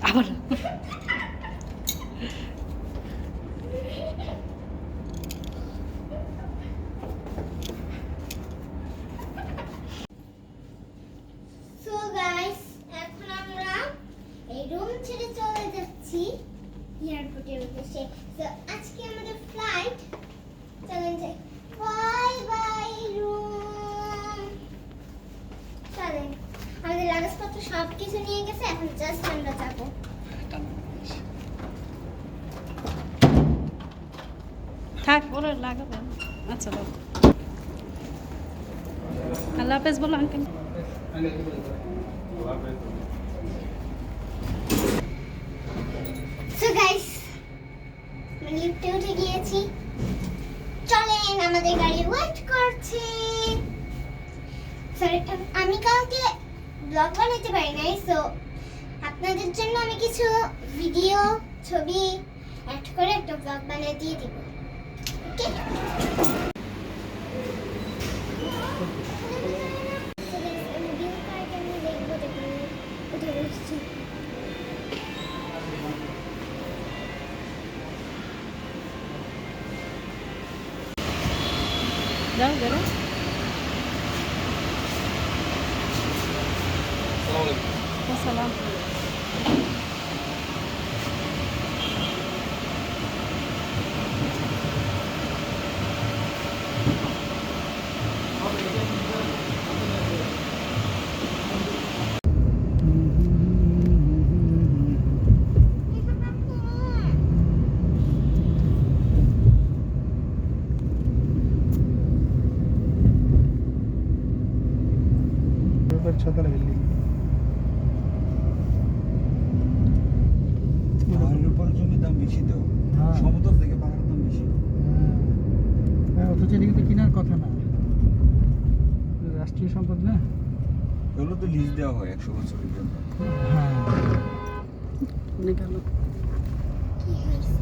আবার এয়ারপোর্টের উদ্দেশ্যে। তো আজকে আমাদের ফ্লাইট, চলেন যাই। Bye bye room. চলেন, আমাদের লাগেজপত্র সব কিছু নিয়ে গেছে, এখন জাস্ট আমরা যাবো। থাক বলে লাগাবে। আচ্ছা বাবু, আল্লাহ হাফেজ বলো আঙ্কেল। সো গাইস, আমি লিফটে উঠে গিয়েছি। চলেন, আমাদের গাড়ি ওয়েট করছে। সরি, আমি কালকে ব্লগ বানাতে পারি নাই, সো আপনাদের জন্য আমি কিছু ভিডিও, ছবি অ্যাড করে একটা ব্লগ বানিয়ে দিয়ে দিব। ওকে, যাও বেরো। আসসালাম। छतला बिल्डिंग পাহাড়ের উপর জমির দাম বেশি তো, সমুদ্র থেকে পাহাড়ের দাম বেশি। হ্যাঁ, অথচ এটা কিন্তু কেনার কথা না, রাষ্ট্রীয় সম্পদ না। এগুলো তো লিজ দেওয়া হয় 100 বছরের জন্য। হ্যাঁ, অনেক ভালো। কি হয়েছে?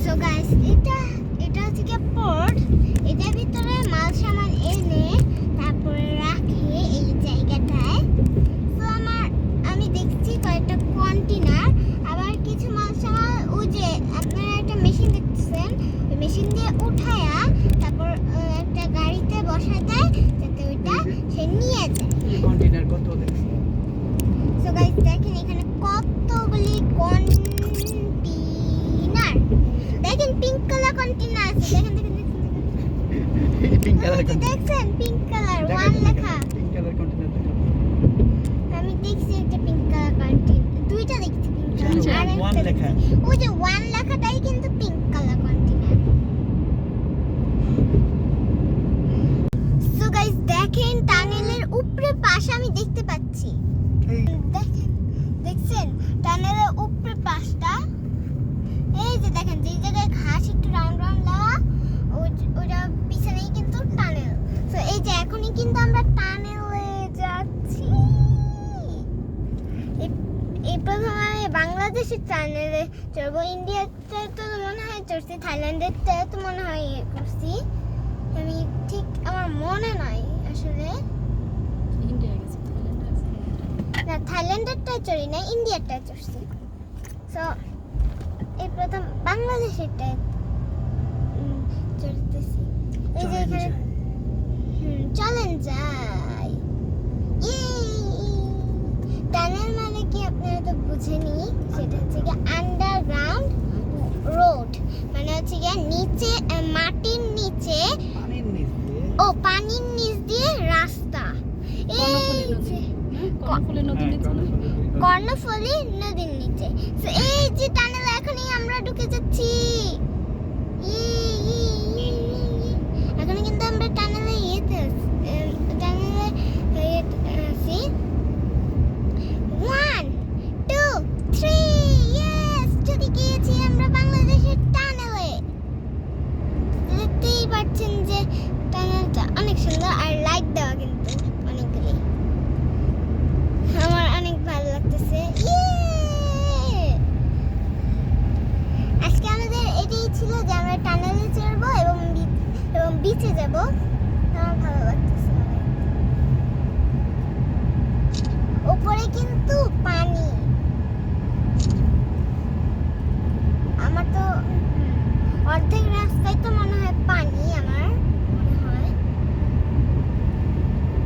সো গাইস, এটা হচ্ছে কি পোর্ট। এটার ভিতরে মাল সামান এনে তারপরে রাখে এই জায়গাটায়। তো আমি দেখছি কয়েকটা কন্টেনার, আবার কিছু মাল সামান ওই যে আপনারা একটা মেশিন দেখতেছেন, ওই মেশিন দিয়ে উঠায়া তারপর একটা গাড়িতে বসায় দেয় যাতে ওইটা সে নিয়ে যায়। কন্টেনার কত দেখছি। সো গাইস, দেখেন এখানে কতগুলি কন্টেনার। দেখেন পিঙ্ক কালার কন্টেনার আছে, দেখেন দেখেন পিঙ্ক কালার দেখছেন, পিঙ্ক কালার ওয়ান লেখা। পিঙ্ক কালার কন্টেনার দেখো। আমি দেখছি একটা পিঙ্ক কালার কন্টেনার, দুইটা দেখছি পিঙ্ক কালার, আর ওয়ান একটা লেখা। ওই যে ওয়ান লেখাটাই কিন্তু pink colour container. So guys, দেখেন টানেলের উপরে পাশে আমি দেখতে পাচ্ছি। দেখেন, দেখছেন টানেলের উপরে পাশটা, এই যে দেখেন যে জায়গায় ঘাস একটু রাউন্ড রাউন্ড লাগা, ওটা পিছনেই কিন্তু টানেল। সো এই যে এখনই কিন্তু আমরা টানেলে যাচ্ছি। এই প্রথম আমি বাংলাদেশের টানেলে চড়বো, ইন্ডিয়াতে তো মনে হয় চড়ছি, থাইল্যান্ডের তো মনে হয় করছি, আমি ঠিক আমার মনে নাই আসলে। ইন্ডিয়া গেছে, না, থাইল্যান্ডেরটাই চড়ি না, ইন্ডিয়ারটাই চড়ছি। সো এই প্রথম বাংলাদেশেরটাই চড়তেছি। এই যে এখানে চলেন যাই। টানেল মানে কি আপনারা তো বুঝেনি, সেটা হচ্ছে কি আন্ডারগ্রাউন্ড রোড, মানে হচ্ছে কি নিচে মাটির নিচে, পানির নিচ দিয়ে। ও পানির নিচ দিয়ে রাস্তা। এই যে কর্ণফুলী নদী নিচ্ছে না? কর্ণফুলী নদীর নিচে। তো এই যে টানেল এখনই আমরা ঢুকে যাচ্ছি। এখন কিন্তু আমরা টানেলে আছি। 1 2 3 ইয়েস, চলে গিয়েছি আমরা বাংলাদেশের টানেলে। দেখতেই পাচ্ছেন যে টানেলটা অনেক সুন্দর আর লাইট দেওয়া কিন্তু অনেকগুলি। আমার অনেক ভালো লাগতেছে। আজকে আমাদের এটাই ছিল যে আমরা টানেলে চড়বো এবং বিচে যাব। আমার ভালো লাগতেছে অনেক। উপরে কিন্তু পানি। আমার তো অর্ধেক রাস্তায় তো মনে হয় পানি, আমার মনে হয়।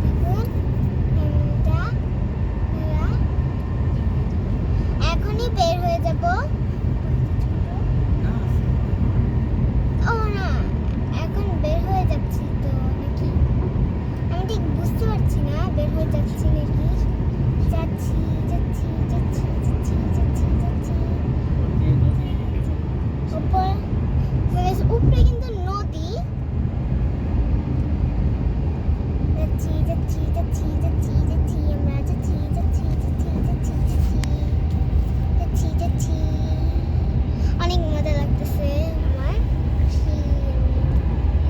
দেখুন এখনই বের হয়ে যাব। ও না, এখন বের হয়ে যাচ্ছি তো নাকি, আমি ঠিক বুঝতে পারছি না বের হয়ে যাচ্ছি নাকি। যাচ্ছি যাচ্ছি যাচ্ছি যাচ্ছি যাচ্ছি যাচ্ছি উপরে কিন্তু নদী। যাচ্ছি যাচ্ছি যাচ্ছি যাচ্ছি যাচ্ছি আমরা যাচ্ছি যাচ্ছি যাচ্ছি যাচ্ছি যাচ্ছি যাচ্ছি। অনেক মজা লাগতেছে আমার।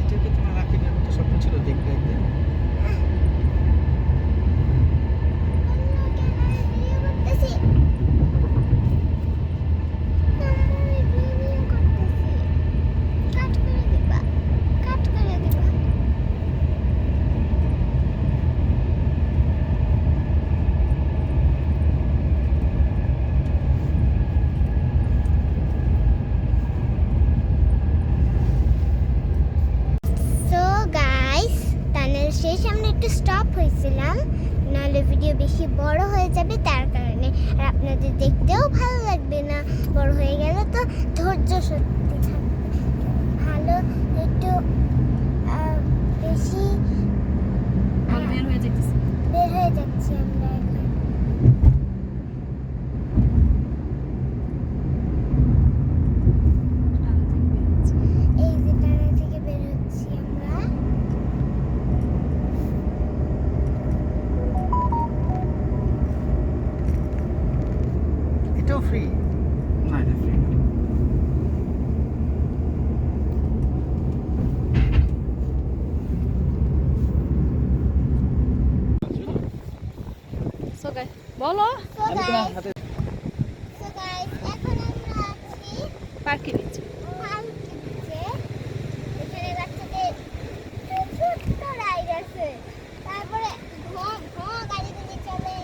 এটা কি তোমার রাকিবের মতো স্বপ্ন ছিল দেখতে একদিন? শেষ আমরা একটু স্টপ হয়েছিলাম, নাহলে ভিডিও বেশি বড় হয়ে যাবে তার কারণে, আর আপনাদের দেখতেও ভালো লাগবে না। বড় হয়ে গেলে তো ধৈর্য সত্যি থাকবে ভালো, একটু বেশি বের হয়ে যাচ্ছি আমরা এখন। এই যে টানেল থেকে বের হচ্ছি আমরা। এটাও ফ্রি? না, এটা ফ্রি। বলো So guys, এখন আমরা আছি পার্কে নিচে। পার্কে নিচে। এখানে বাচ্চাদের ছোট্ট রাইড আছে, তারপরে গাড়িগুলি চলে।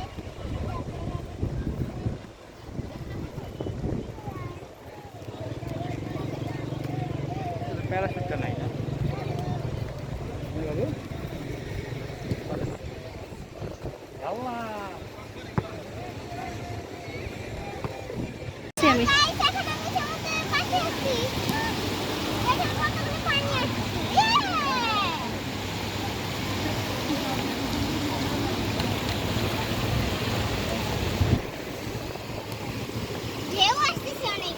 প্যারাশুটটা নাই না? আমি Guys, এখন আমি সমুদ্রের পাশে আছি। দেখেন কতগুলো পানি আসছে। ঢেউ আসতেছে অনেক,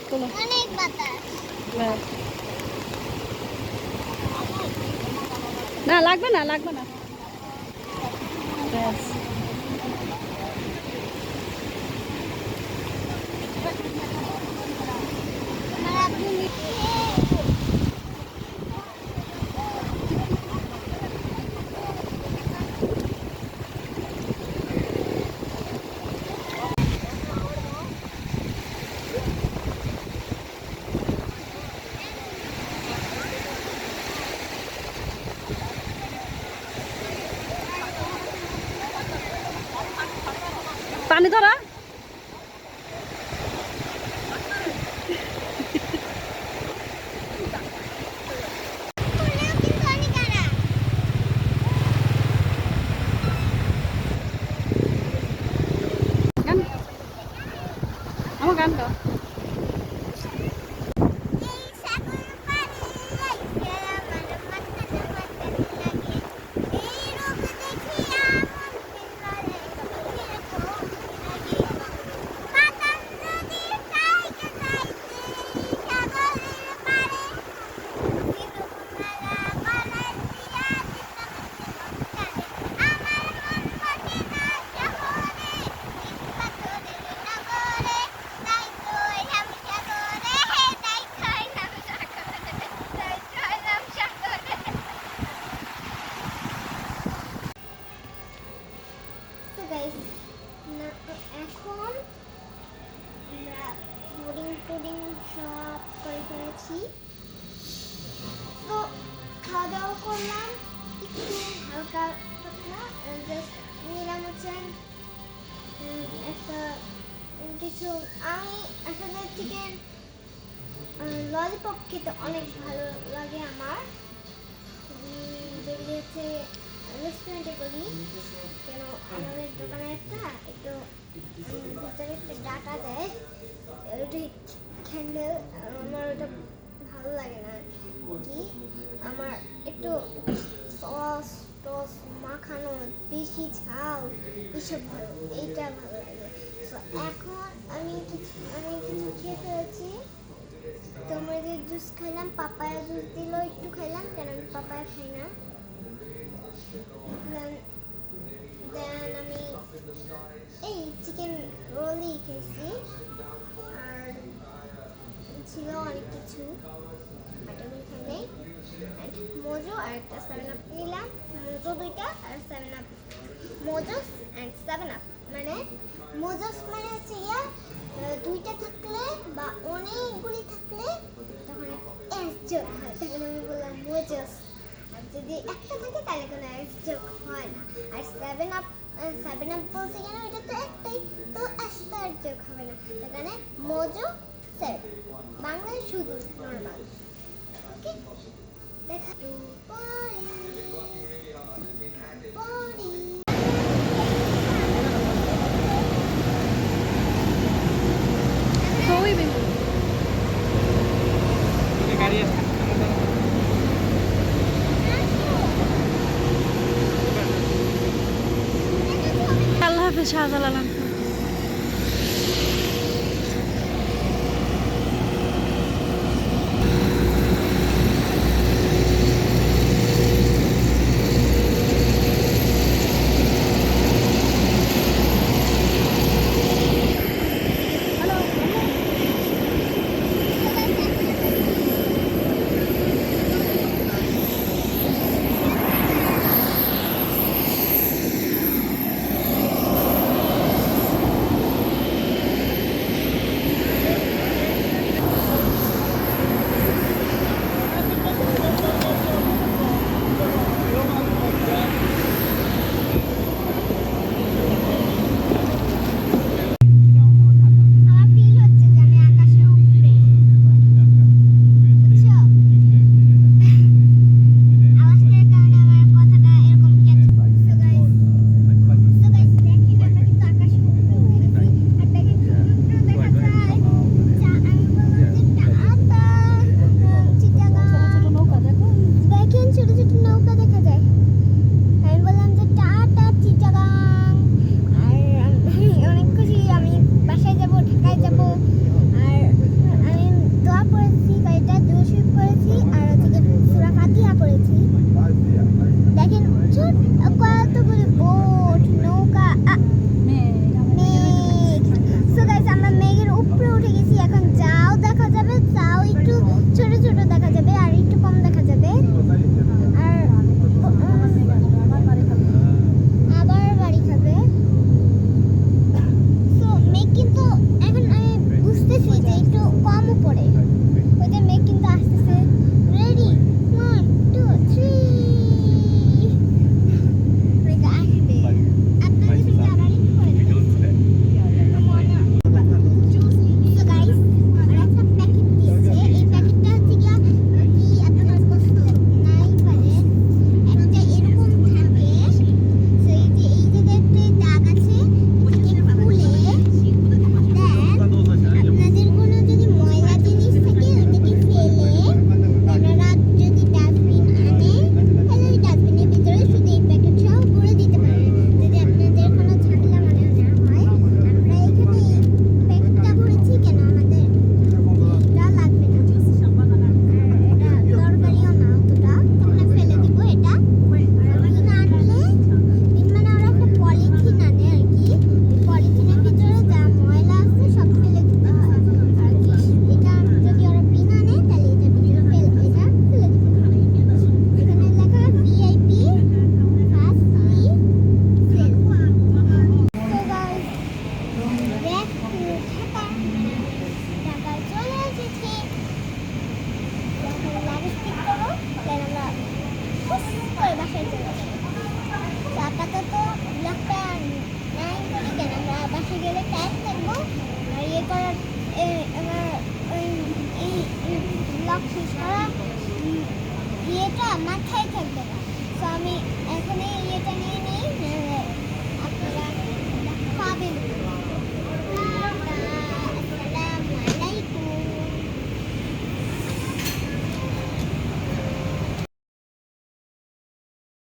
চলো। অনেক বাতাস। না লাগবে না, লাগবে না। ব্যাস। পানি ধরা আমার গান গাও। এই পুডিং সব করে ফেলেছি। তো খাওয়া দাওয়া করলাম একটু হালকা পাতলা, জাস্ট নিলাম হচ্ছে একটা কিছু। আমি আসলে চিকেন ললিপপ খেতে অনেক ভালো লাগে আমার, যেগুলি হচ্ছে রেস্টুরেন্টে করি। কেন আমাদের দোকানে একটা একটু ভিতরে একটা ডাটা দেয়, ওইটাই ক্যান্ডেল, আমার ওটা ভালো লাগে না কি। আমার একটু সস টস মাখানো, বেশি ঝাল এসব ভালো, এইটা ভালো লাগে। তো এখন আমি কিছু খেয়ে ফেলেছি। তোমরা যে জুস খাইলাম, পাপায়া জুস দিল একটু খাইলাম, কেন আমি পাপায়া খাই না। দেন আমি এই চিকেন রোলই খেয়েছি, আর ছিল অনেক কিছু, বাটাগুলো খাই নাই। মোজো আর একটা 7-up নিলাম, মোজো 2টা আর 7-up। মোজোস অ্যান্ড 7-up মানে মোজোস মানে হচ্ছে 2টা থাকলে বা অনেকগুলি থাকলে তখন একটা এস যোগ হয়, তখন আমি বললাম মোজোস। আর যদি একটা থাকে তাহলে কোনো এস যোগ হয় না। আর 7-up বলছে কেন, এটা তো একটাই, তো এসটা আর যোগ হবে না, সেখানে মোজো 7, বাংলায় শুধু নর্মাল। ওকে, দেখা তো পরে। Kowi Bengal. আল্লাহ হাফেজ শাহজালাল। ব্লগ শেষ করা ইয়েটা মাথায় থাকবে না। তো আমি এখন এই ইয়েটা নিয়ে